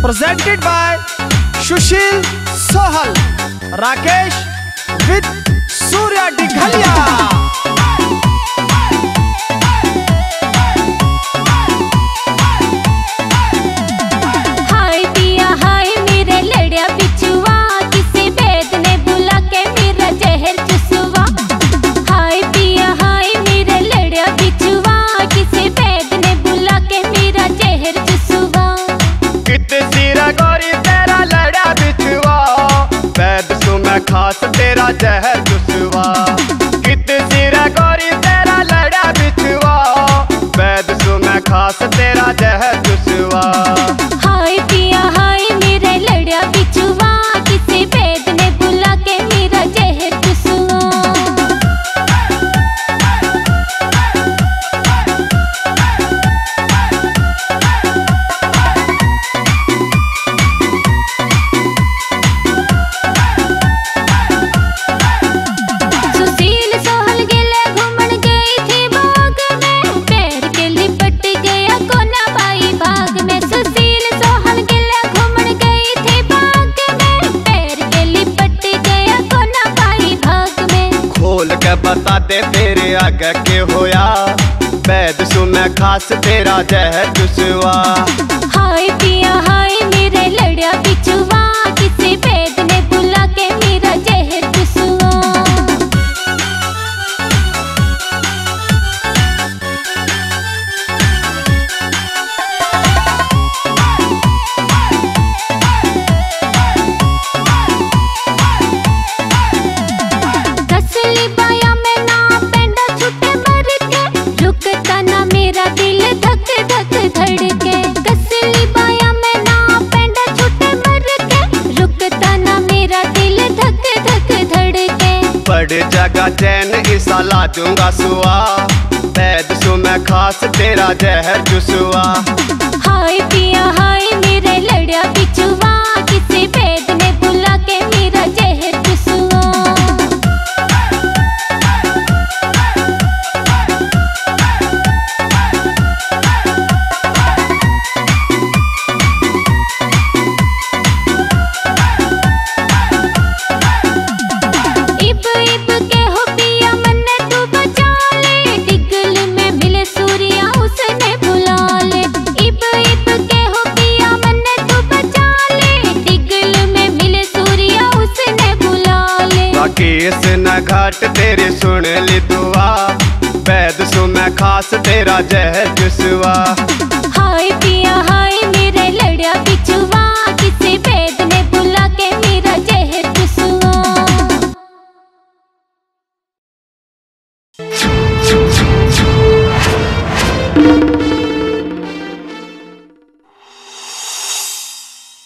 presented by Sushil Sohal, Rakesh with Surya Dighalia. खास तेरा जहर चुसवा कित सिरा गोरी तेरा लड़ा बिछवा वैद सु मैं खास तेरा जहर चुसवा। हाय पिया हाय मेरे लड़ा बिछवा किसी वैद ने बुला के मेरा जहर चुसवा। बता दे तेरे आगे के होया वैद सु मैं खास तेरा जहर चुसवा। हाय पिया हाय मेरे लड़ा बिछवा किसी वैद ने बुला के मेरा जहर चुसवा। बड़ जगह चैन इसा ला दूंगा सुआ वैद सु मैं खास तेरा जहर चुसवा। हाय पिया हाय मेरे लड़ा बिछवा किसी वैद ने बुला के मेरा जहर चुसवा। केस न घाट तेरे सुन ली दुआ वैद सु मैं खास तेरा जहर चुसवा।